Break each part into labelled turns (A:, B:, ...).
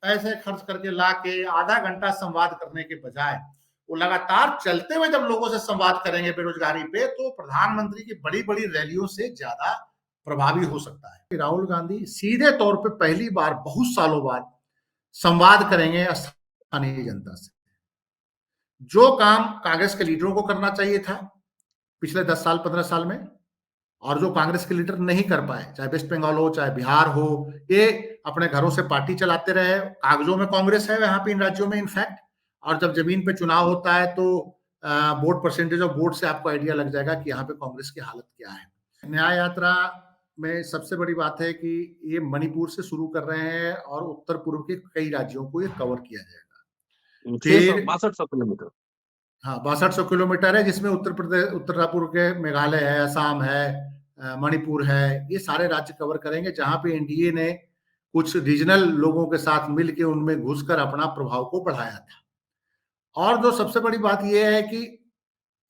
A: पैसे खर्च करके ला के आधा घंटा संवाद करने के बजाय वो लगातार चलते हुए जब लोगों से संवाद करेंगे बेरोजगारी पे, तो प्रधानमंत्री की बड़ी बड़ी रैलियों से ज्यादा प्रभावी हो सकता है। राहुल गांधी सीधे तौर पे पहली बार बहुत सालों बाद संवाद करेंगे स्थानीय जनता से। जो काम कांग्रेस के लीडरों को करना चाहिए था पिछले 10 साल 15 साल में, और जो कांग्रेस के लीडर नहीं कर पाए, चाहे वेस्ट बंगाल हो चाहे बिहार हो, ये अपने घरों से पार्टी चलाते रहे। कागजों में कांग्रेस है यहाँ पे इन राज्यों में इनफैक्ट, और जब जमीन पे चुनाव होता है तो वोट परसेंटेज ऑफ वोट से आपको आइडिया लग जाएगा कि यहाँ पे कांग्रेस की हालत क्या है। न्याय यात्रा में सबसे बड़ी बात है कि ये मणिपुर से शुरू कर रहे हैं और उत्तर पूर्व के कई राज्यों को ये कवर किया जाएगा।
B: 6200 किलोमीटर,
A: हाँ 6200 किलोमीटर है, जिसमें उत्तर प्रदेश, उत्तर पूर्व के मेघालय है, असम है, मणिपुर है, ये सारे राज्य कवर करेंगे जहां पे एनडीए ने कुछ रीजनल लोगों के साथ मिलकर उनमें घुसकर अपना प्रभाव को बढ़ाया था। और जो सबसे बड़ी बात यह है कि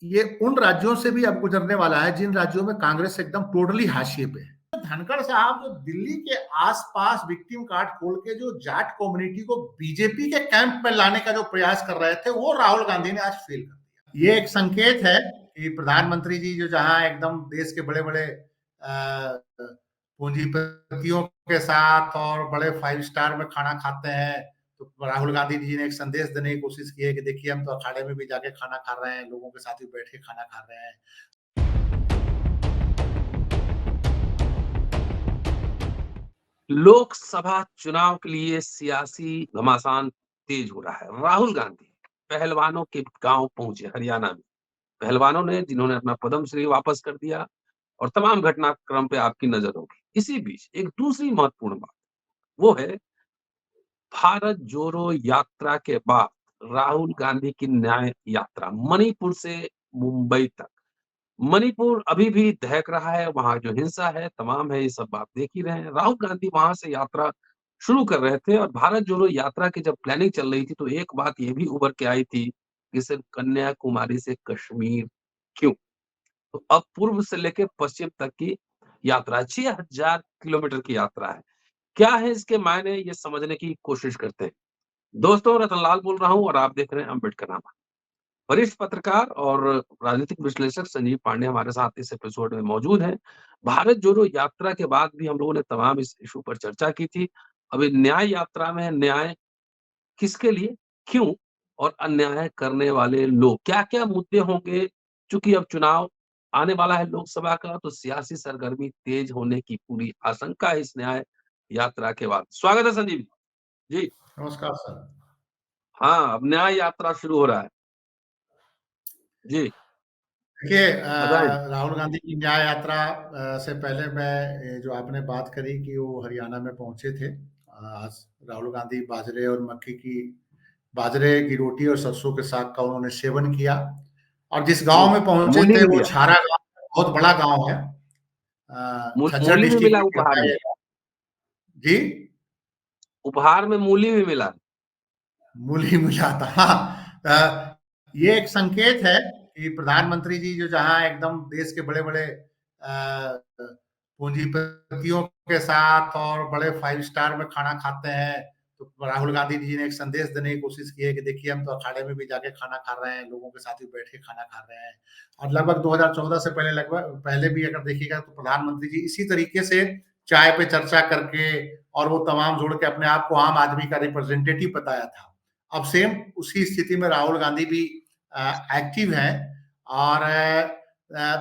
A: ये उन राज्यों से भी अब गुजरने वाला है जिन राज्यों में कांग्रेस एकदम टोटली हाशिए पे है। धनखड़ साहब जो दिल्ली के आसपास विक्टिम कार्ड खोल के जो जाट कम्युनिटी को बीजेपी के कैंप में लाने का जो प्रयास कर रहे थे, वो राहुल गांधी ने आज फेल कर दिया। ये एक संकेत है कि प्रधानमंत्री जी जो जहां एकदम देश के बड़े बड़े पूंजीपतियों के साथ और बड़े 5 स्टार में खाना खाते हैं, तो राहुल गांधी जी ने एक संदेश देने की कोशिश की है कि देखिए हम तो अखाड़े में भी जाके खाना खा रहे हैं, लोगों के साथ भी बैठ के खाना खा रहे हैं।
B: लोकसभा चुनाव के लिए सियासी घमासान तेज हो रहा है। राहुल गांधी पहलवानों के गांव पहुंचे हरियाणा में। पहलवानों ने जिन्होंने अपना पद्मश्री वापस कर दिया, और तमाम घटनाक्रम पे आपकी नजर होगी। इसी बीच एक दूसरी महत्वपूर्ण बात वो है भारत जोड़ो यात्रा के बाद राहुल गांधी की न्याय यात्रा मणिपुर से मुंबई तक। मणिपुर अभी भी दहक रहा है, वहां जो हिंसा है तमाम है, ये सब आप देख ही रहे हैं। राहुल गांधी वहां से यात्रा शुरू कर रहे थे, और भारत जोड़ो यात्रा की जब प्लानिंग चल रही थी तो एक बात ये भी उभर के आई थी कि सिर्फ कन्याकुमारी से कश्मीर क्यों। तो अब पूर्व से लेकर पश्चिम तक की यात्रा 6000 किलोमीटर की यात्रा है। क्या है इसके मायने, ये समझने की कोशिश करते हैं। दोस्तों, रतनलाल बोल रहा हूं और आप देख रहे हैं अम्बेडकरनामा। वरिष्ठ पत्रकार और राजनीतिक विश्लेषक संजीव पांडे हमारे साथ इस एपिसोड में मौजूद हैं। भारत जोड़ो यात्रा के बाद भी हम लोगों ने तमाम इस इशू पर चर्चा की थी। अभी न्याय यात्रा में है। न्याय किसके लिए, क्यों, और अन्याय करने वाले लोग, क्या-क्या मुद्दे होंगे। चूंकि अब चुनाव आने वाला है लोकसभा का, तो सियासी सरगर्मी तेज होने की पूरी आशंका है इस न्याय यात्रा के बाद। स्वागत है संजीव जी।
A: नमस्कार सर।
B: हाँ, अब न्याय यात्रा शुरू हो रहा है जी।
A: देखिए
B: बताएं।
A: राहुल गांधी की न्याय यात्रा से पहले मैं जो आपने बात करी कि वो हरियाणा में पहुंचे थे, आज राहुल गांधी बाजरे की रोटी और सरसों के साग का उन्होंने सेवन किया, और जिस गांव में पहुंचे
B: मूली
A: थे
B: भी
A: वो
B: लिया,
A: छारा गांव, बहुत बड़ा गांव है, झज्जर
B: मूली भी
A: डिस्ट्रिक्ट
B: मिला
A: में
B: उपहार
A: पड़ता है
B: में।
A: ये गांव। जी,
B: उपहार में मूली भी मिला।
A: मूली मिला था। हाँ, ये एक संकेत है कि प्रधानमंत्री जी जो जहां एकदम देश के बड़े बड़े पूंजीपतियों के साथ और बड़े 5 स्टार में खाना खाते हैं, तो राहुल गांधी जी ने एक संदेश देने की कोशिश की है कि देखिए हम तो अखाड़े में भी जाके खाना खा रहे हैं, लोगों के साथ भी बैठ के खाना खा रहे हैं। और लगभग 2014 से पहले भी अगर देखिएगा तो प्रधानमंत्री जी इसी तरीके से चाय पे चर्चा करके और वो तमाम जोड़ के अपने आप को आम आदमी का रिप्रेजेंटेटिव बताया था। अब सेम उसी स्थिति में राहुल गांधी भी एक्टिव हैं, और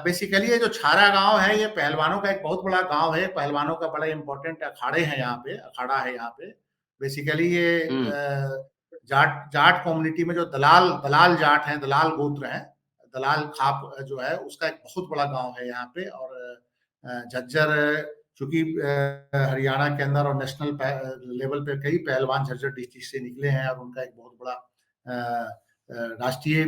A: बेसिकली ये जो छारा गांव है ये पहलवानों का एक बहुत बड़ा गांव है, पहलवानों का बड़ा इंपॉर्टेंट अखाड़े हैं यहाँ पे, अखाड़ा है यहाँ पे। बेसिकली ये जाट जाट कम्युनिटी में जो दलाल दलाल जाट हैं, दलाल गोत्र हैं, दलाल खाप जो है उसका एक बहुत बड़ा गांव है यहाँ पे। और झज्जर, चूंकि हरियाणा के अंदर और नेशनल लेवल पे कई पहलवान झज्जर डिस्ट्रिक्ट से निकले हैं, और उनका एक बहुत बड़ा राष्ट्रीय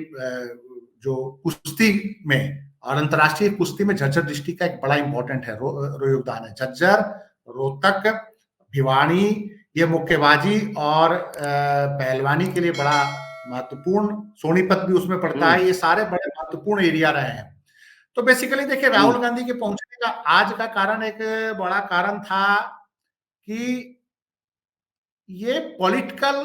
A: जो कुश्ती में और अंतर्राष्ट्रीय कुश्ती में झज्जर डिस्ट्रिक्ट का एक बड़ा इंपॉर्टेंट है योगदान है। झज्जर, रोहतक, भिवानी, ये मुक्केबाजी और पहलवानी के लिए बड़ा महत्वपूर्ण, सोनीपत भी उसमें पड़ता है, ये सारे बड़े महत्वपूर्ण एरिया रहे हैं। तो बेसिकली देखिए राहुल गांधी के पहुंचने का आज का कारण, एक बड़ा कारण था कि ये पॉलिटिकल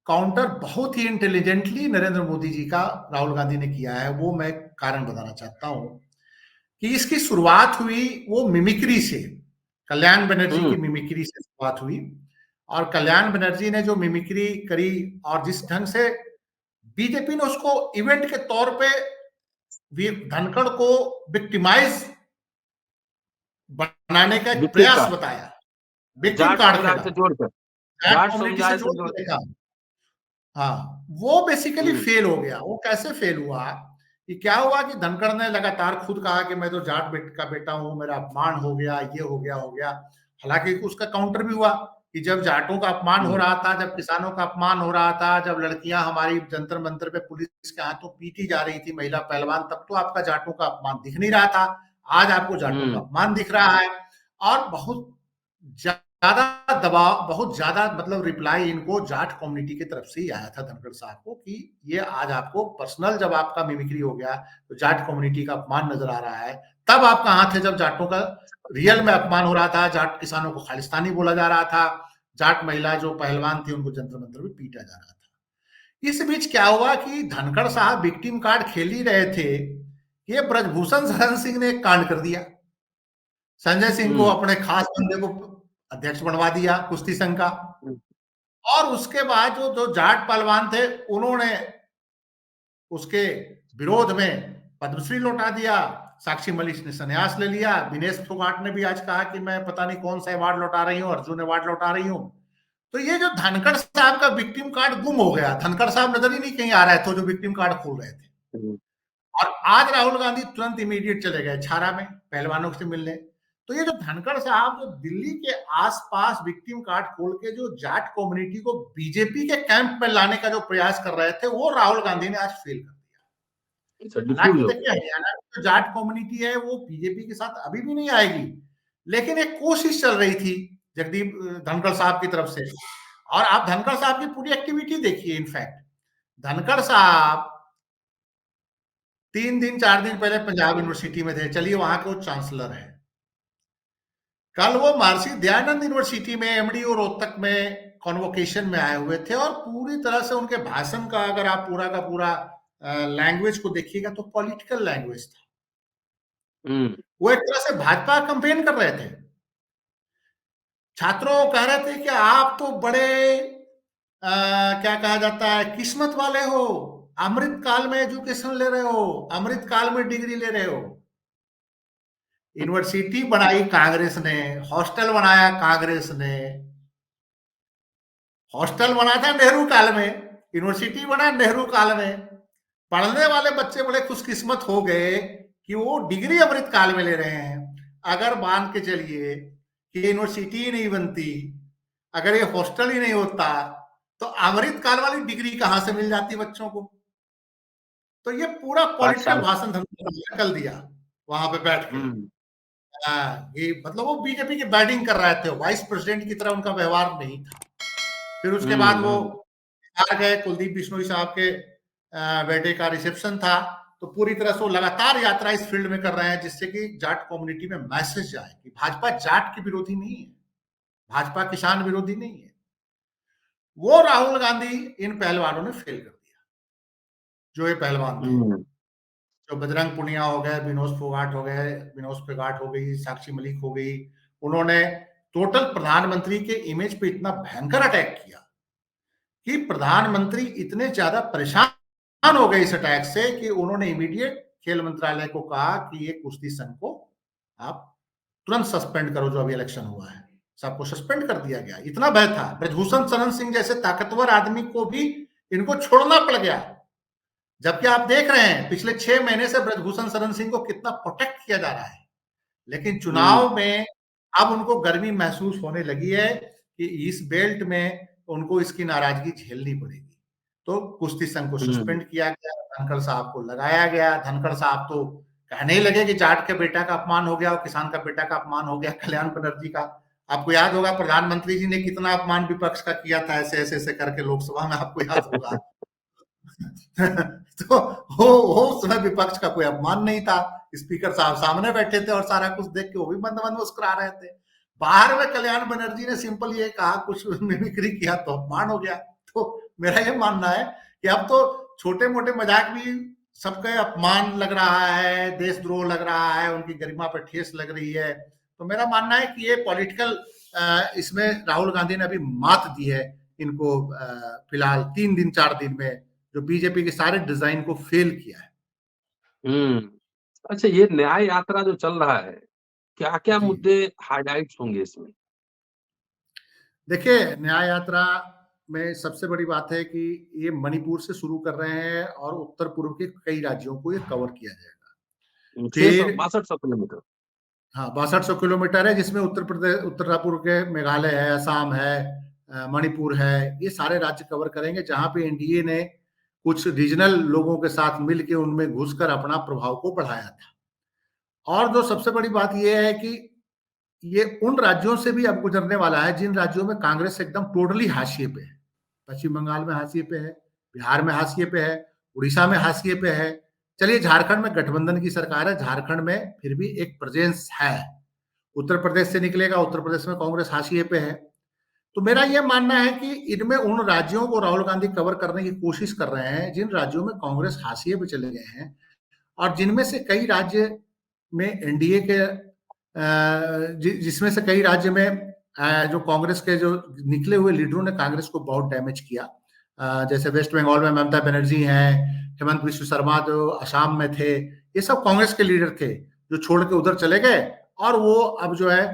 A: काउंटर बहुत ही इंटेलिजेंटली नरेंद्र मोदी जी का राहुल गांधी ने किया है। वो मैं कारण बताना चाहता हूं कि इसकी शुरुआत हुई वो मिमिक्री से, कल्याण बनर्जी की
B: हम्म।
A: मिमिक्री से शुरुआत हुई। और कल्याण बनर्जी ने जो मिमिक्री करी और जिस ढंग से बीजेपी ने उसको इवेंट के तौर पे धनखड़ को विक्टिमाइज बनाने का एक
B: विक्टिम
A: प्रयास
B: कार्ड,
A: बताया, विक्टिम
B: जाट
A: कार्ड
B: समुदाय
A: खेला,
B: से जोड़कर,
A: जाट
B: जाट
A: कम्युनिटी से
B: समुदाय से
A: जोड़ के
B: जोड़कर।
A: देखा। हाँ, वो बेसिकली
B: हम्म।
A: फेल हो गया। वो कैसे फेल हुआ कि क्या हुआ कि धनखड़ ने लगातार खुद कहा कि मैं तो जाट का बेटा हूं, मेरा अपमान हो गया, ये हो गया। हालांकि उसका काउंटर भी हुआ कि जब जाटों का अपमान हो
B: हम्म।
A: रहा था, जब किसानों का अपमान हो रहा था, जब लड़कियां हमारी जंतर मंतर पे पुलिस के हाथों पीटी जा रही थी, महिला पहलवान, तब तो आपका जाटों का अपमान दिख नहीं रहा था। आज आपको जाटों का
B: हम्म।
A: अपमान दिख रहा है। और बहुत ज्यादा दबाव, बहुत ज्यादा मतलब रिप्लाई इनको जाट कम्युनिटी की तरफ से ही आया था धनखड़ साहब को कि ये आज आपको पर्सनल, जब आपका मिमिक्री हो गया तो जाट कम्युनिटी का अपमान नजर आ रहा है। तब आप कहां थे जब जाटों का रियल में अपमान हो रहा था, जाट किसानों को खालिस्तानी बोला जा रहा था, जाट महिला जो पहलवान थी उनको जंतर मंतर में पीटा जा रहा था। इस बीच क्या हुआ कि धनखड़ साहब विक्टिम कार्ड खेल ही रहे थे, ये ब्रजभूषण शरण सिंह ने एक कांड कर दिया। संजय सिंह को,
B: हम्म।
A: अपने खास बंदे को अध्यक्ष बनवा दिया कुश्ती संघ का।
B: हम्म।
A: और उसके बाद जो जो जाट पहलवान थे उन्होंने उसके विरोध में पद्मश्री लौटा दिया। साक्षी मलिक ने संन्यास ले लिया। विनेश फोगाट ने भी आज कहा कि मैं पता नहीं कौन सा अवार्ड लौटा रही हूँ, अर्जुन अवार्ड लौटा रही हूँ। तो ये जो धनखड़ साहब का विक्टिम कार्ड गुम हो गया, धनखड़ साहब नजर ही नहीं कहीं आ रहे थे जो विक्टिम कार्ड खोल रहे थे।
B: हम्म।
A: और आज राहुल गांधी तुरंत इमीडिएट चले गए छारा में पहलवानों से मिलने। तो ये जो धनखड़ साहब जो दिल्ली के आसपास विक्टिम कार्ड खोल के जो जाट कम्युनिटी को बीजेपी के कैंप में लाने का जो प्रयास कर रहे थे, वो राहुल गांधी ने आज फेल कर दिया।
B: अच्छा, डिफ्यूज
A: हालांकि
B: हो
A: देखिए,
B: गया।
A: हरियाणा में जो जाट कम्युनिटी है वो बीजेपी के साथ अभी भी नहीं आएगी, लेकिन एक कोशिश चल रही थी जगदीप धनखड़ साहब की तरफ से। और आप धनखड़ साहब की पूरी एक्टिविटी देखिए। इनफैक्ट धनखड़ साहब 3 दिन 4 दिन पहले पंजाब यूनिवर्सिटी में थे, चलिए वहां के वो चांसलर है। कल वो महर्षि दयानंद यूनिवर्सिटी में एमडीओ रोहतक में कॉन्वोकेशन में आए हुए थे। और पूरी तरह से उनके भाषण का अगर आप पूरा का पूरा लैंग्वेज को देखिएगा तो पॉलिटिकल लैंग्वेज था।
B: हम्म।
A: वो एक तरह से भाजपा कंपेन कर रहे थे। छात्रों को कह रहे थे कि आप तो बड़े क्या कहा जाता है, किस्मत वाले हो, अमृत काल में एजुकेशन ले रहे हो, अमृत काल में डिग्री ले रहे हो। यूनिवर्सिटी बनाई कांग्रेस ने, हॉस्टल बनाया कांग्रेस ने। हॉस्टल बना था नेहरू काल में, यूनिवर्सिटी बना नेहरू काल में। पढ़ने वाले बच्चे बड़े खुशकिस्मत हो गए कि वो डिग्री अमृत काल में ले रहे हैं। अगर मान के चलिए कि यूनिवर्सिटी ही नहीं बनती, अगर ये हॉस्टल ही नहीं होता, तो अमृत काल वाली डिग्री कहां से मिल जाती बच्चों को। तो ये पूरा
B: बात
A: पॉलिटिकल
B: साफ।
A: भाषण कल दिया वहां पे बैठ के।
B: हम्म।
A: ये मतलब वो बीजेपी की बैटिंग कर रहे थे, वाइस प्रेसिडेंट की तरह उनका व्यवहार नहीं था। फिर उसके बाद वो
B: हम्म।
A: बिहार गए, कुलदीप बिश्नोई साहब के बेटे का रिसेप्शन था। तो पूरी तरह से वो लगातार यात्रा इस फील्ड में कर रहे हैं, जिससे कि जाट कम्युनिटी में मैसेज जाए कि भाजपा जाट की विरोधी नहीं है, भाजपा किसान विरोधी नहीं है। वो राहुल गांधी इन पहलवानों ने फेल कर दिया, जो ये पहलवान थे।
B: हम्म।
A: जो बजरंग पुनिया हो गए, विनोद फोगाट हो गए, विनोद फोगाट हो गई, साक्षी मलिक हो गई, उन्होंने टोटल प्रधानमंत्री के इमेज पे इतना भयंकर अटैक किया कि प्रधानमंत्री इतने ज्यादा परेशान हो गए इस अटैक से कि उन्होंने इमीडिएट खेल मंत्रालय को कहा कि ये कुश्ती संघ को आप तुरंत सस्पेंड करो, जो अभी इलेक्शन हुआ है सबको सस्पेंड कर दिया गया। इतना भय था। ब्रजभूषण शरण सिंह जैसे ताकतवर आदमी को भी इनको छोड़ना पड़ गया। जबकि आप देख रहे हैं पिछले 6 महीने से ब्रजभूषण शरण सिंह को कितना प्रोटेक्ट किया जा रहा है, लेकिन
B: हम्म।
A: चुनाव में अब उनको गर्मी महसूस होने लगी है कि इस बेल्ट में उनको इसकी नाराजगी झेलनी पड़ेगी। तो कुश्ती संघ को
B: हम्म।
A: सस्पेंड किया गया, धनखड़ साहब को लगाया गया। धनखड़ साहब तो कहने ही लगे कि जाट के बेटा का अपमान हो गया और किसान का बेटा का अपमान हो गया, कल्याण बनर्जी का। आपको याद होगा प्रधानमंत्री जी ने कितना अपमान विपक्ष का किया था, ऐसे ऐसे ऐसे करके लोकसभा में, आपको याद होगा। तो वो उस समय विपक्ष का कोई अपमान नहीं था। स्पीकर साहब सामने बैठे थे और सारा कुछ देख के वो भी मंद मंद मुस्कुरा रहे थे। बाहर में कल्याण बनर्जी ने सिंपल ये कहा, कुछ मिमिक्री किया तो अपमान हो गया। तो मेरा ये मानना है कि अब तो छोटे-मोटे मजाक भी सबके अपमान लग रहा है, देशद्रोह लग रहा है, उनकी गरिमा पर ठेस लग रही है। तो मेरा मानना है कि ये पॉलिटिकल इसमें राहुल गांधी ने अभी मात दी है इनको, फिलहाल 3 दिन 4 दिन में, जो बीजेपी के सारे डिजाइन को फेल किया है।
B: हुँ। अच्छा, ये न्याय यात्रा जो चल रहा है, क्या-क्या
A: जी।
B: मुद्दे हाइलाइट्स होंगे इसमें?
A: देखिए, न्याय यात्रा में सबसे बड़ी बात है कि ये मणिपुर से शुरू कर रहे हैं और उत्तर-पूर्व के कई राज्यों को ये कवर किया जाएगा।
B: 600
A: फिर
B: 6200 किलोमीटर।
A: हाँ, 6200 किलोमीटर है, जिसमें उत्तरापुर के मेघालय है, असम है, मणिपुर है, ये सारे राज्य कवर करेंगे, जहाँ पे एनडीए ने कुछ रीजनल लोगों के साथ मिल के उनमें घुसकर अपना प्रभाव को बढ़ाया था। और जो सबसे बड़ी बात ये है कि ये उन राज्यों से भी अब गुजरने वाला है जिन राज्यों में कांग्रेस एकदम टोटली हाशिए पे है। पश्चिम बंगाल में हाशिए पे है, बिहार में हाशिए पे है, उड़ीसा में हाशिए पे है। चलिए, झारखंड में गठबंधन की सरकार है, झारखंड में फिर भी एक प्रेजेंस है। उत्तर प्रदेश से निकलेगा, उत्तर प्रदेश में कांग्रेस हाशिए पे है। तो मेरा ये मानना है कि इनमें उन राज्यों को राहुल गांधी कवर करने की कोशिश कर रहे हैं जिन राज्यों में कांग्रेस हाशिए पे चले गए हैं, और जिनमें से कई राज्य में एनडीए के जिसमें से कई राज्य में जो कांग्रेस के जो निकले हुए लीडरों ने कांग्रेस को बहुत डैमेज किया। जैसे वेस्ट बंगाल में ममता बनर्जी हैं, हेमंत विश्व शर्मा जो असम में थे, ये सब कांग्रेस के लीडर थे जो छोड़ के उधर चले गए, और वो अब जो है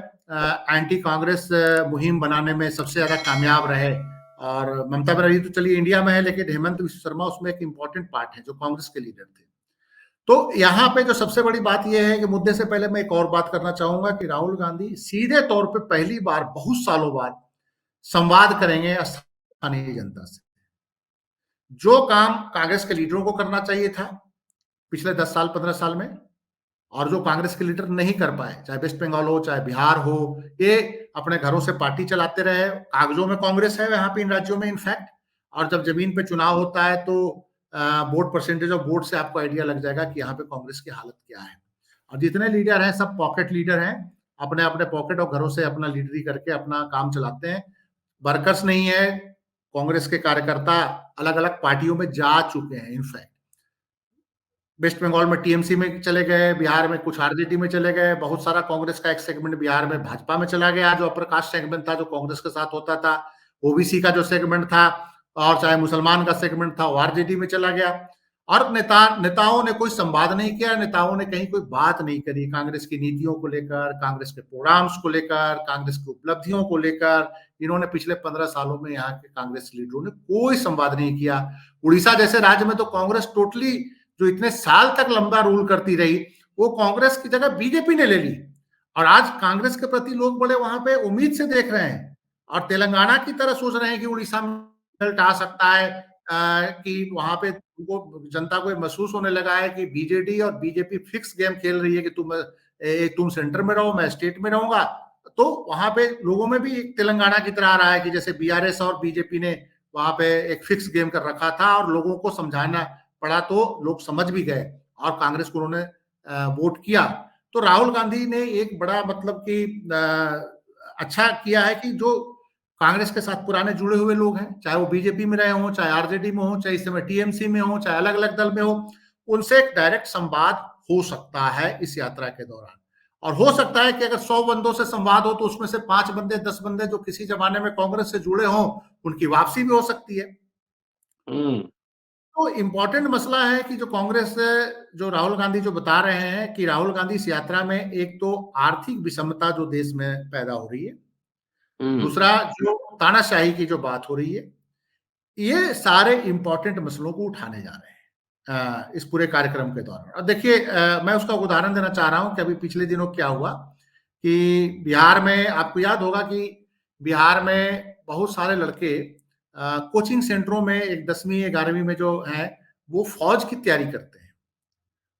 A: एंटी कांग्रेस मुहिम बनाने में सबसे ज्यादा कामयाब रहे। और ममता बनर्जी तो चलिए इंडिया में है, लेकिन हेमंत विश्व शर्मा उसमें एक इंपॉर्टेंट पार्ट है, जो कांग्रेस के लीडर थे। तो यहाँ पे जो सबसे बड़ी बात यह है कि मुद्दे से पहले मैं एक और बात करना चाहूंगा कि राहुल गांधी सीधे तौर पे पहली बार बहुत सालों बाद संवाद करेंगे स्थानीय जनता से। जो काम कांग्रेस के लीडरों को करना चाहिए था पिछले 10 साल 15 साल में, और जो कांग्रेस के लीडर नहीं कर पाए, चाहे वेस्ट बंगाल हो चाहे बिहार हो, ये अपने घरों से पार्टी चलाते रहे। कागजों में कांग्रेस है यहाँ पे इन राज्यों में इनफैक्ट, और जब जमीन पे चुनाव होता है तो वोट परसेंटेज ऑफ वोट से आपको आइडिया लग जाएगा कि यहाँ पे कांग्रेस की हालत क्या है। और जितने लीडर हैं सब पॉकेट लीडर हैं, अपने अपने पॉकेट और घरों से अपना लीडरी करके अपना काम चलाते हैं। वर्कर्स नहीं है, कांग्रेस के कार्यकर्ता अलग अलग पार्टियों में जा चुके हैं। इनफैक्ट वेस्ट बंगाल में टीएमसी में चले गए, बिहार में कुछ आरजेडी में चले गए, बहुत सारा कांग्रेस का एक सेगमेंट बिहार में भाजपा में चला गया, जो अपर कास्ट सेगमेंट था जो कांग्रेस के साथ होता था। ओबीसी का जो सेगमेंट था और चाहे मुसलमान का सेगमेंट था वो आरजेडी में चला गया। और नेताओं ने कोई संवाद नहीं किया, नेताओं ने कहीं कोई बात नहीं करी कांग्रेस की नीतियों को लेकर, कांग्रेस के प्रोग्राम्स को लेकर, कांग्रेस की उपलब्धियों को लेकर। इन्होंने पिछले 15 सालों में यहाँ के कांग्रेस लीडरों ने कोई संवाद नहीं किया। उड़ीसा जैसे राज्य में तो कांग्रेस टोटली, जो इतने साल तक लंबा रूल करती रही, वो कांग्रेस की जगह बीजेपी ने ले ली, और आज कांग्रेस के प्रति लोग बड़े वहां पे उम्मीद से देख रहे हैं, और तेलंगाना की तरह सोच रहे हैं कि उड़ीसा में रिजल्ट आ सकता है, कि वहां पे उनको जनता को महसूस होने लगा है कि बीजेडी और बीजेपी फिक्स गेम खेल रही है कि तुम सेंटर में रहो, मैं स्टेट में रहूंगा। तो वहां पे लोगों में भी तेलंगाना की तरह आ रहा है कि जैसे बीआरएस और बीजेपी ने वहां पे एक फिक्स गेम कर रखा था, और लोगों को समझाना पड़ा तो लोग समझ भी गए और कांग्रेस को उन्होंने वोट किया। तो राहुल गांधी ने एक बड़ा मतलब कि अच्छा किया है कि जो कांग्रेस के साथ पुराने जुड़े हुए लोग हैं, चाहे वो बीजेपी में रहे हों, चाहे आरजेडी में हो, चाहे इस समय टीएमसी में हो, चाहे अलग अलग दल में हो, उनसे एक डायरेक्ट संवाद हो सकता है इस यात्रा के दौरान। और हो सकता है कि अगर 100 बंदों से संवाद हो तो उसमें से 5 बंदे 10 बंदे जो किसी जमाने में कांग्रेस से जुड़े हों, उनकी वापसी भी हो सकती है।
B: हुँ।
A: तो इम्पोर्टेंट मसला है कि जो कांग्रेस, जो राहुल गांधी जो बता रहे हैं कि राहुल गांधी इस यात्रा में एक तो आर्थिक विषमता जो देश में पैदा हो रही है,
B: हुँ।
A: दूसरा जो तानाशाही की जो बात हो रही है, ये सारे इम्पोर्टेंट मसलों को उठाने जा रहे हैं इस पूरे कार्यक्रम के दौरान। अब देखिए, मैं उसका उदाहरण देना चाह रहा हूं कि अभी पिछले दिनों क्या हुआ कि बिहार में आपको याद होगा कि बिहार में बहुत सारे लड़के कोचिंग सेंटरों में एक 10वीं 11वीं में जो है वो फौज की तैयारी करते हैं।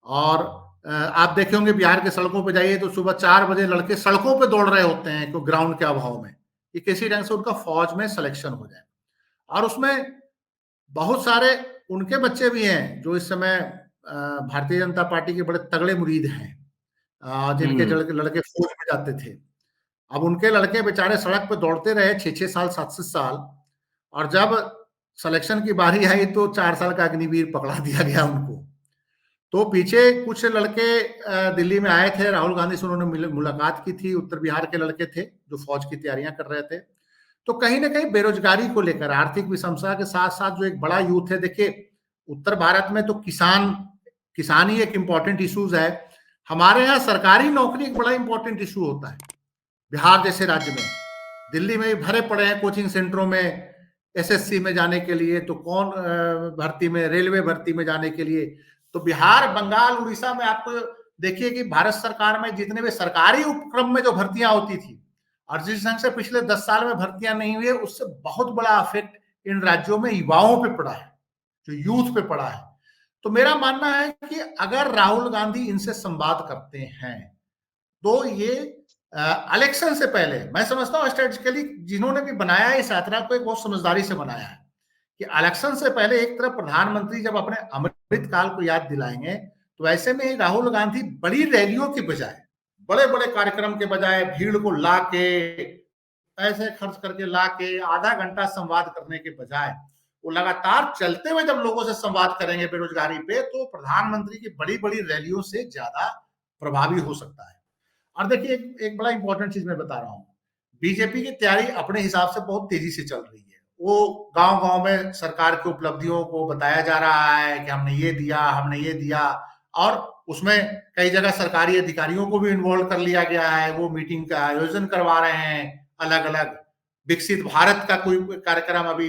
A: और आप देखे होंगे बिहार के सड़कों पे जाइए तो सुबह 4 बजे लड़के सड़कों पे दौड़ रहे होते हैं, कोई ग्राउंड के अभाव में, कि किसी ढंग से उनका फौज में सिलेक्शन हो जाए। और उसमें बहुत सारे उनके बच्चे भी हैं जो इस समय भारतीय जनता पार्टी के बड़े तगड़े मुरीद हैं, जिनके
B: हुँ।
A: लड़के लड़के फौज में जाते थे। अब उनके लड़के बेचारे सड़क पे दौड़ते रहे 6-6 साल, 7-7 साल, और जब सिलेक्शन की बारी आई तो 4 साल का अग्निवीर पकड़ा दिया गया उनको। तो पीछे कुछ लड़के दिल्ली में आए थे, राहुल गांधी से उन्होंने मुलाकात की थी, उत्तर बिहार के लड़के थे जो फौज की तैयारियां कर रहे थे। तो कहीं ना कहीं बेरोजगारी को लेकर, आर्थिक विषमता के साथ साथ जो एक बड़ा यूथ है, देखिए उत्तर भारत में तो किसानी एक इंपॉर्टेंट इश्यूज है। हमारे यहाँ सरकारी नौकरी एक बड़ा इंपॉर्टेंट इशू होता है। बिहार जैसे राज्य में, दिल्ली में भरे पड़े हैं कोचिंग सेंटरों में एसएससी में जाने के लिए, तो कौन भर्ती में, रेलवे भर्ती में जाने के लिए। तो बिहार, बंगाल, उड़ीसा में आपको देखिए कि भारत सरकार में जितने भी सरकारी उपक्रम में जो भर्तियां होती थी, और जिस ढंग से पिछले 10 साल में भर्तियां नहीं हुई है, उससे बहुत बड़ा इफेक्ट इन राज्यों में युवाओं पे पड़ा है, जो यूथ पे पड़ा है। तो मेरा मानना है कि अगर राहुल गांधी इनसे संवाद करते हैं तो ये इलेक्शन से पहले, मैं समझता हूँ स्ट्रेटेजिकली जिन्होंने भी बनाया है इस यात्रा को, एक बहुत समझदारी से बनाया है कि इलेक्शन से पहले एक तरफ प्रधानमंत्री जब अपने अमृत काल को याद दिलाएंगे, तो ऐसे में राहुल गांधी बड़ी रैलियों की बजाय, बड़े बड़े कार्यक्रम के बजाय, भीड़ को ला के, पैसे खर्च करके ला के आधा घंटा संवाद करने के बजाय, वो लगातार चलते हुए जब लोगों से संवाद करेंगे बेरोजगारी पे, तो प्रधानमंत्री की बड़ी बड़ी रैलियों से ज्यादा प्रभावी हो सकता है। और देखिए एक बड़ा इंपॉर्टेंट चीज मैं बता रहा हूँ, बीजेपी की तैयारी अपने हिसाब से बहुत तेजी से चल रही है। वो गांव गांव में सरकार की उपलब्धियों को बताया जा रहा है कि हमने ये दिया, हमने ये दिया, और उसमें कई जगह सरकारी अधिकारियों को भी इन्वॉल्व कर लिया गया है। वो मीटिंग का आयोजन करवा रहे हैं अलग अलग। विकसित भारत का कोई कार्यक्रम अभी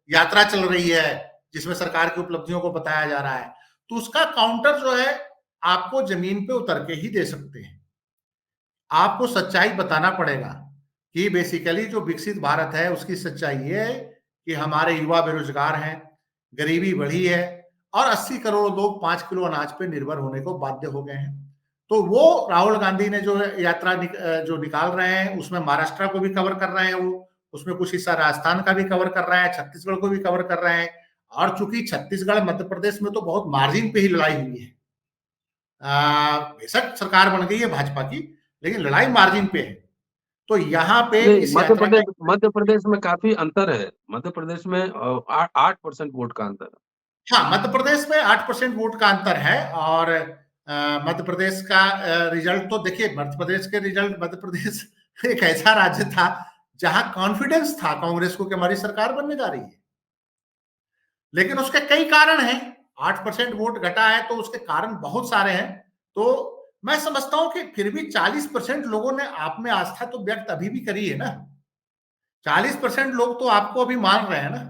A: यात्रा चल रही है जिसमें सरकार की उपलब्धियों को बताया जा रहा है। तो उसका काउंटर जो है आपको जमीन पे उतर के ही दे सकते हैं। आपको सच्चाई बताना पड़ेगा कि बेसिकली जो विकसित भारत है उसकी सच्चाई ये है कि हमारे युवा बेरोजगार हैं, गरीबी बढ़ी है, और 80 करोड़ लोग 5 किलो अनाज पे निर्भर होने को बाध्य हो गए हैं। तो वो राहुल गांधी ने जो यात्रा जो निकाल रहे हैं, उसमें महाराष्ट्र को भी कवर कर रहे हैं, वो उसमें कुछ हिस्सा राजस्थान का भी कवर कर रहे हैं, छत्तीसगढ़ को भी कवर कर रहे हैं। और चूंकि छत्तीसगढ़, मध्य प्रदेश में तो बहुत मार्जिन पे ही लड़ाई हुई है, बेशक सरकार बन गई है भाजपा की, लेकिन लड़ाई मार्जिन पे है। तो यहाँ पे
B: नहीं,
A: इस यात्रा का,
B: मध्य प्रदेश में काफी अंतर है। मध्य प्रदेश में 8% वोट का अंतर है।
A: हाँ, मध्य प्रदेश में 8% वोट का अंतर है। और मध्य प्रदेश का रिजल्ट तो देखिए, मध्य प्रदेश एक ऐसा राज्य था जहां कॉन्फिडेंस था कांग्रेस को कि हमारी सरकार बनने जा रही है, लेकिन उसके कई कारण हैं। 8% वोट घटा है तो उसके कारण बहुत सारे हैं। तो मैं समझता हूं कि फिर भी 40% लोगों ने आप में आस्था तो व्यक्त अभी भी करी है ना। 40% लोग तो आपको अभी मान रहे हैं ना।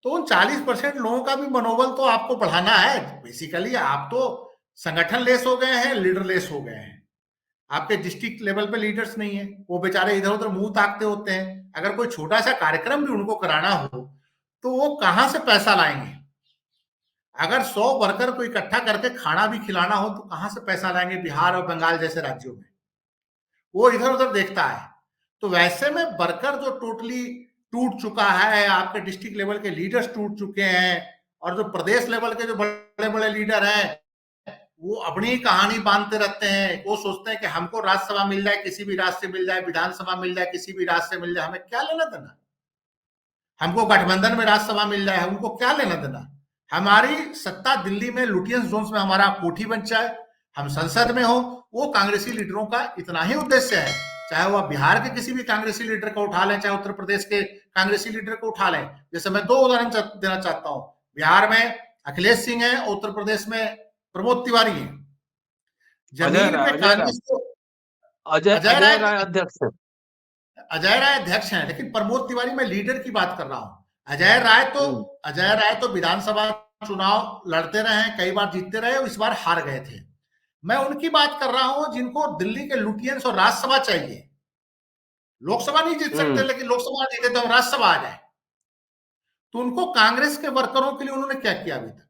A: तो उन 40% लोगों का भी मनोबल तो आपको बढ़ाना है। बेसिकली आप तो संगठन लेस हो गए हैं, लीडर लेस हो गए हैं। आपके डिस्ट्रिक्ट लेवल पे लीडर्स नहीं है, वो बेचारे इधर उधर मुंह ताकते होते हैं। अगर कोई छोटा सा कार्यक्रम भी उनको कराना हो तो वो कहां से पैसा लाएंगे? अगर 100 वर्कर को इकट्ठा करके खाना भी खिलाना हो तो कहां से पैसा लाएंगे? बिहार और बंगाल जैसे राज्यों में वो इधर उधर देखता है। तो वैसे में वर्कर जो टोटली टूट चुका है, आपके डिस्ट्रिक्ट लेवल के लीडर्स टूट चुके हैं, और जो प्रदेश लेवल के जो बड़े बड़े लीडर हैं वो अपनी कहानी बांधते रहते हैं। वो सोचते हैं कि हमको राज्यसभा मिल जाए, किसी भी राज्य से मिल जाए, विधानसभा मिल जाए, किसी भी राज्य से मिल जाए, हमें क्या लेना देना? हमको गठबंधन में राज्यसभा मिल जाए, उनको क्या लेना देना? हमारी सत्ता दिल्ली में लुटियंस जोन्स में हमारा कोठी बन जाए, हम संसद में हो। वो कांग्रेसी लीडरों का इतना ही उद्देश्य है। चाहे वह बिहार के किसी भी कांग्रेसी लीडर को उठा लें, चाहे उत्तर प्रदेश के कांग्रेसी लीडर को उठा लें। जैसे मैं 2 उदाहरण देना चाहता हूं। बिहार में अखिलेश सिंह है, उत्तर प्रदेश में प्रमोद तिवारी है। जमीन पे कांग्रेस को
B: अजय
A: अजय
B: अजय
A: राय
B: राय अध्यक्ष है।
A: अजय राय अध्यक्ष हैं, लेकिन प्रमोद तिवारी, मैं लीडर की बात कर रहा हूं।
B: हम्म।
A: अजय राय तो विधानसभा चुनाव लड़ते रहे, कई बार जीतते रहे, इस बार हार गए थे। मैं उनकी बात कर रहा हूं जिनको दिल्ली के लुटियंस और राज्यसभा चाहिए। लोकसभा नहीं जीत सकते, लेकिन लोकसभा जीते तो हम राज्यसभा आ जाए। तो उनको कांग्रेस के वर्करों के लिए उन्होंने क्या किया अभी तक?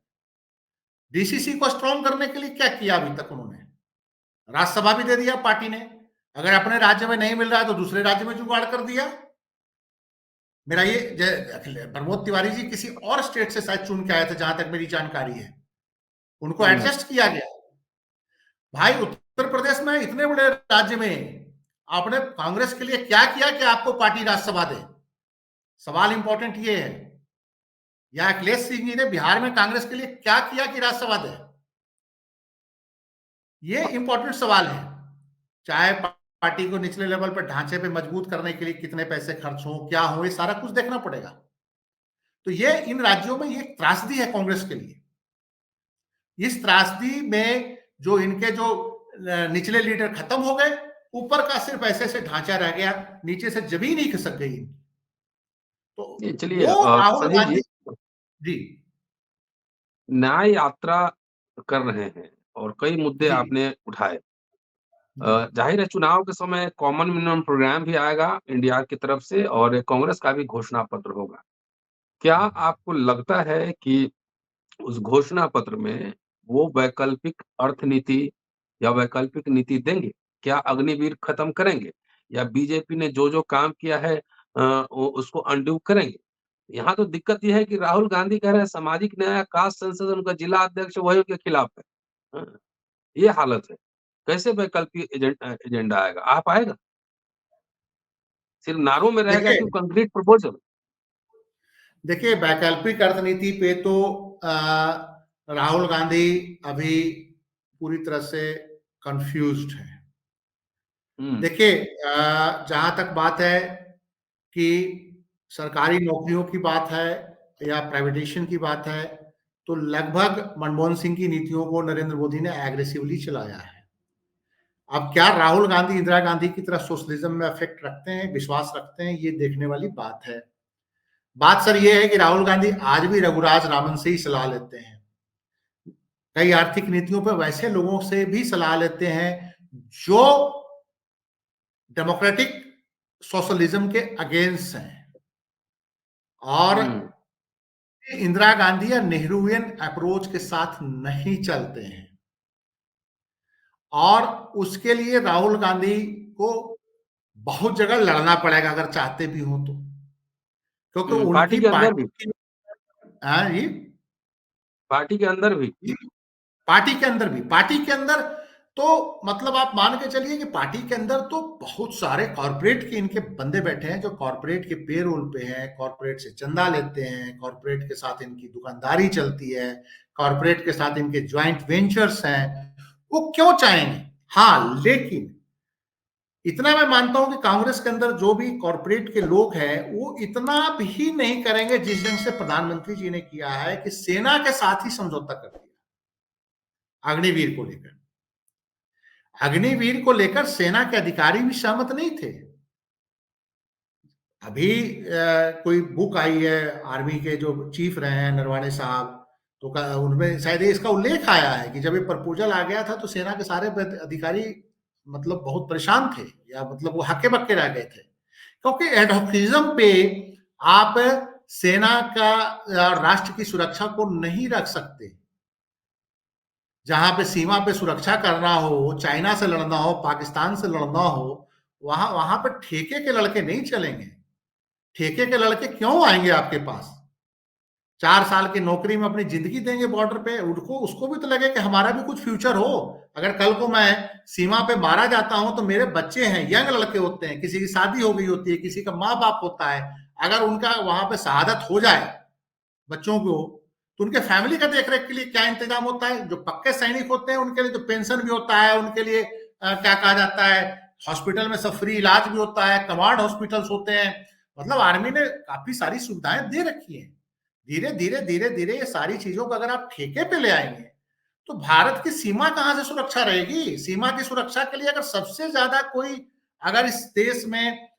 A: डीसीसी को स्ट्रॉन्ग करने के लिए क्या किया अभी तक उन्होंने? राज्यसभा भी दे दिया पार्टी ने। अगर अपने राज्य में नहीं मिल रहा है तो दूसरे राज्य में जुगाड़ कर दिया। मेरा ये प्रमोद तिवारी जी किसी और स्टेट से शायद चुन के आए थे, जहां तक मेरी जानकारी है। उनको एडजस्ट किया गया। भाई उत्तर प्रदेश में इतने बड़े राज्य में आपने कांग्रेस के लिए क्या किया कि आपको पार्टी राज्यसभा दे? सवाल इंपॉर्टेंट ये है। या अखिलेश सिंह जी ने बिहार में कांग्रेस के लिए क्या किया कि राज्यसभा दे? ये इंपॉर्टेंट सवाल है। चाहे पार्टी को निचले लेवल पर ढांचे पे मजबूत करने के लिए कितने पैसे खर्च हो, क्या हो, ये सारा कुछ देखना पड़ेगा। तो ये इन राज्यों में ये त्रासदी है कांग्रेस के लिए। इस त्रासदी में जो इनके जो निचले लीडर खत्म हो गए, ऊपर का सिर्फ ऐसे से ढांचा रह गया, नीचे से जमीन ही खिसक गई। तो
B: चलिए
A: वो राहुल
B: संजीव जी,
A: गांधी जी
B: न्याय यात्रा कर रहे हैं और कई मुद्दे
A: जी
B: आपने उठाए।
A: जी
B: जाहिर है चुनाव के समय कॉमन मिनिमम प्रोग्राम भी आएगा इंडिया की तरफ से और कांग्रेस का भी घोषणा पत्र होगा। क्या आपको लगता है कि उस घोषणा पत्र में वो वैकल्पिक अर्थनीति या वैकल्पिक नीति देंगे? क्या अग्निवीर खत्म करेंगे? या बीजेपी ने जो-जो काम किया है वो उसको अनडू करेंगे? यहाँ तो दिक्कत ये है कि राहुल गांधी कह रहे हैं सामाजिक न्याय, कास्ट संशोधन का जिला अध्यक्ष वही उनके खिलाफ है। हाँ, ये हालत है। कैसे वैकल्पिक एजेंडा आएगा? आ पाएगा? सिर्फ नारों में रहेगा
A: देखिए
B: कि कंक्रीट प्रपोज़ल?
A: देखिए वैकल्पिक अर्थनीति पे तो राहुल गांधी अभी पूरी तरह से कंफ्यूज्ड है।
B: हुँ,
A: देखिए जहां तक बात है कि सरकारी नौकरियों की बात है या प्राइवेटाइजेशन की बात है, तो लगभग मनमोहन सिंह की नीतियों को नरेंद्र मोदी ने एग्रेसिवली चलाया है। अब क्या राहुल गांधी इंदिरा गांधी की तरह सोशलिज्म में अफेक्ट रखते हैं, विश्वास रखते हैं, ये देखने वाली बात है। बात सर ये है कि राहुल गांधी आज भी रघुराज रामन से ही सलाह लेते हैं। कई आर्थिक नीतियों पर वैसे लोगों से भी सलाह लेते हैं जो डेमोक्रेटिक सोशलिज्म के अगेंस्ट हैं और
B: हुँ।
A: इंदिरा गांधी या नेहरूवियन अप्रोच के साथ नहीं चलते हैं। और उसके लिए राहुल गांधी को बहुत जगह लड़ना पड़ेगा अगर चाहते भी हो तो, क्योंकि
B: पार्टी
A: उनकी
B: के अंदर भी?
A: पार्टी की हाँ जी
B: पार्टी के अंदर भी?
A: पार्टी के अंदर भी, पार्टी के अंदर तो मतलब आप मान के चलिए कि पार्टी के अंदर तो बहुत सारे कॉर्पोरेट के इनके बंदे बैठे हैं जो कॉर्पोरेट के पेरोल पे हैं, कॉर्पोरेट से चंदा लेते हैं, कॉर्पोरेट के साथ इनकी दुकानदारी चलती है, कॉर्पोरेट के साथ इनके ज्वाइंट वेंचर्स हैं। वो क्यों चाहेंगे? हाँ, लेकिन इतना मैं मानता हूं कि कांग्रेस के अंदर जो भी कॉर्पोरेट के लोग हैं वो इतना भी नहीं करेंगे जिस ढंग से प्रधानमंत्री जी ने किया है कि सेना के साथ ही समझौता कर दिया अग्निवीर को लेकर। अग्निवीर को लेकर सेना के अधिकारी भी सहमत नहीं थे। अभी कोई बुक आई है आर्मी के जो चीफ रहे हैं नरवाणे साहब, तो उनमें शायद इसका उल्लेख आया है कि जब ये प्रपोजल आ गया था तो सेना के सारे अधिकारी मतलब बहुत परेशान थे या मतलब वो हक्के बक्के रह गए थे, क्योंकि एडहोकिज्म पे आप सेना का राष्ट्र की सुरक्षा को नहीं रख सकते। जहां पे सीमा पे सुरक्षा करना हो, चाइना से लड़ना हो, पाकिस्तान से लड़ना हो, वहां वहां पर ठेके के लड़के नहीं चलेंगे। ठेके के लड़के क्यों आएंगे आपके पास? 4 साल की नौकरी में अपनी जिंदगी देंगे बॉर्डर पे, उनको उसको भी तो लगे कि हमारा भी कुछ फ्यूचर हो। अगर कल को मैं सीमा पे मारा जाता हूं तो मेरे बच्चे हैं, यंग लड़के होते हैं, किसी की शादी हो गई होती है, किसी का माँ बाप होता है, अगर उनका वहां पे शहादत हो जाए बच्चों को, तो उनके फैमिली का देखरेख के लिए क्या इंतजाम होता है? जो पक्के सैनिक होते हैं उनके लिए तो पेंशन भी होता है, उनके लिए क्या कहा जाता है, हॉस्पिटल में सब फ्री इलाज भी होता है, कमांड हॉस्पिटल्स होते हैं। मतलब आर्मी ने काफी सारी सुविधाएं दे रखी हैं। धीरे धीरे धीरे धीरे ये सारी चीजों को अगर आप ठेके पे ले आएंगे तो भारत की सीमा कहां से सुरक्षा रहेगी? सीमा की सुरक्षा के लिए अगर सबसे ज्यादा कोई अगर इस देश में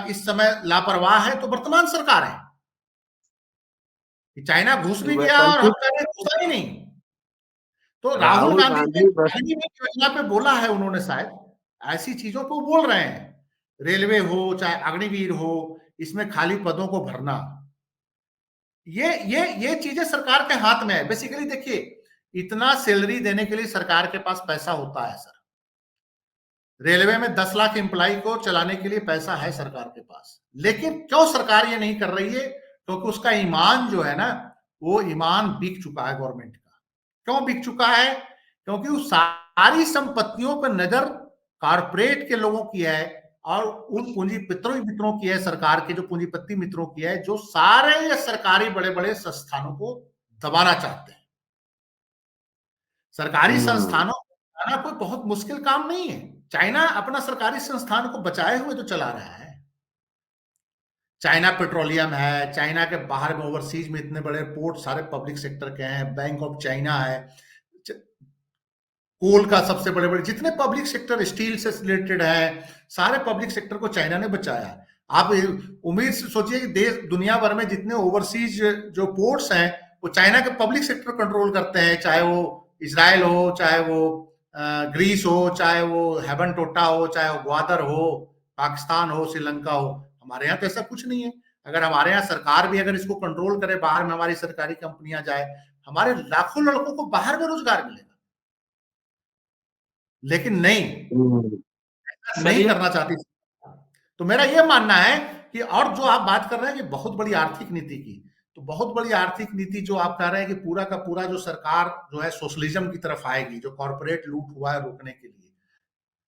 A: इस समय लापरवाह है तो वर्तमान सरकार है। चाइना घुस भी गया और हम
B: वैकल्पिक
A: कह रहे घुसा ही नहीं। तो राहुल
B: राहुल
A: गांधी ने
B: गांधी बस
A: अग्निवीर योजना पे बोला है उन्होंने, शायद ऐसी चीजों पे बोल रहे हैं। रेलवे हो चाहे अग्निवीर हो, इसमें खाली पदों को भरना, ये चीजें सरकार के हाथ में है। बेसिकली देखिए, इतना सैलरी देने के लिए सरकार के पास पैसा होता है सर। रेलवे में 10 लाख एम्प्लॉय को चलाने के लिए पैसा है सरकार के पास, लेकिन क्यों सरकार ये नहीं कर रही है? क्योंकि उसका ईमान जो है ना, वो ईमान बिक चुका है गवर्नमेंट का। क्यों बिक चुका है? क्योंकि उस सारी संपत्तियों पर नजर कारपोरेट के लोगों की है, और उन पूंजीपतियों मित्रों की है, सरकार के जो पूंजीपति मित्रों की है, जो सारे सरकारी बड़े-बड़े संस्थानों को दबाना चाहते हैं। सरकारी
B: हुँ,
A: संस्थानों को दबाना कोई बहुत मुश्किल काम नहीं है। चाइना अपना सरकारी संस्थान को बचाए हुए तो चला रहा है। चाइना पेट्रोलियम है, चाइना के बाहर में ओवरसीज में इतने बड़े पोर्ट सारे पब्लिक सेक्टर के हैं, बैंक ऑफ चाइना है, कोल का सबसे बड़े-बड़े जितने पब्लिक सेक्टर स्टील से रिलेटेड है, सारे पब्लिक सेक्टर को चाइना ने बचाया। आप उम्मीद से सोचिए कि देश दुनिया भर में जितने ओवरसीज जो पोर्ट्स हैं, वो चाइना के पब्लिक सेक्टर कंट्रोल करते हैं, चाहे वो इज़राइल हो, चाहे वो ग्रीस हो, चाहे वो हेबन टोटा हो, चाहे वो ग्वादर हो, पाकिस्तान हो, श्रीलंका हो। हमारे यहाँ तो ऐसा कुछ नहीं है। अगर हमारे यहाँ सरकार भी अगर इसको कंट्रोल करे, बाहर में हमारी सरकारी कंपनियां जाए, हमारे लाखों लड़कों को बाहर में रोजगार मिलेगा। लेकिन नहीं,
B: हुँ,
A: नहीं
B: चलिए
A: करना चाहती। तो मेरा ये मानना है कि और जो आप बात कर रहे हैं कि बहुत बड़ी आर्थिक नीति की, तो बहुत बड़ी आर्थिक नीति जो आप कह रहे हैं कि पूरा का पूरा जो सरकार जो है सोशलिज्म की तरफ आएगी, जो कॉर्पोरेट लूट हुआ है रोकने के लिए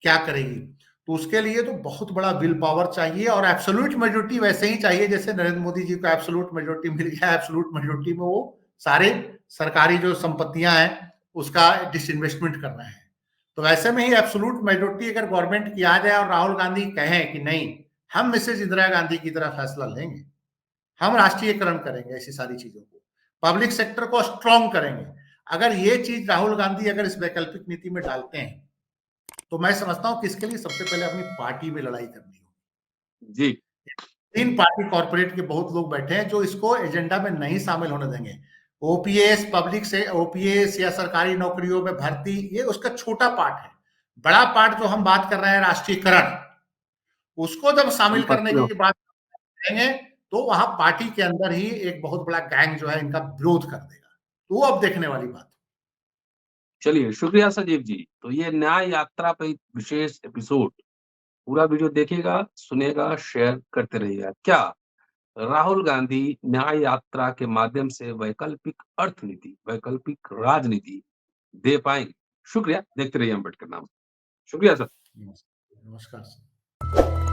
A: क्या करेगी, तो उसके लिए तो बहुत बड़ा विल पावर चाहिए और एब्सोल्यूट मेजोरिटी वैसे ही चाहिए जैसे नरेंद्र मोदी जी को एब्सोल्यूट मेजोरिटी मिल गया। एब्सोल्यूट मेजोरिटी में वो सारे सरकारी जो संपत्तियां हैं उसका डिसइन्वेस्टमेंट करना है। तो वैसे में ही एब्सोल्यूट मेजोरिटी अगर गवर्नमेंट की आ जाए और राहुल गांधी कहें कि नहीं, हम मिसेज इंदिरा गांधी की तरह फैसला लेंगे, हम राष्ट्रीयकरण करेंगे ऐसी सारी चीजों को, पब्लिक सेक्टर को स्ट्रॉन्ग करेंगे, अगर ये चीज राहुल गांधी अगर इस वैकल्पिक नीति में डालते हैं, तो मैं समझता हूं कि इसके लिए सबसे पहले अपनी पार्टी में लड़ाई करनी होगी।
B: जी।
A: तीन पार्टी कॉर्पोरेट के बहुत लोग बैठे हैं जो इसको एजेंडा में नहीं शामिल होने देंगे। ओपीएस पब्लिक से ओपीएस या सरकारी नौकरियों में भर्ती ये उसका छोटा पार्ट है। बड़ा पार्ट जो हम बात कर रहे हैं राष्ट्रीयकरण, उसको जब शामिल करने
B: संपत्तियों
A: की बात करेंगे तो वहां पार्टी के अंदर ही एक बहुत बड़ा गैंग जो है इनका विरोध कर देगा। तो वो अब देखने वाली बात है।
B: चलिए, शुक्रिया संजीव जी। तो ये न्याय यात्रा पे एक विशेष एपिसोड, पूरा वीडियो देखिएगा, सुनिएगा, शेयर करते रहिएगा। क्या राहुल गांधी न्याय यात्रा के माध्यम से वैकल्पिक अर्थनीति, वैकल्पिक राजनीति दे पाएँगे? शुक्रिया, देखते रहिए अम्बेडकर नामा। शुक्रिया सर।
A: नमस्कार।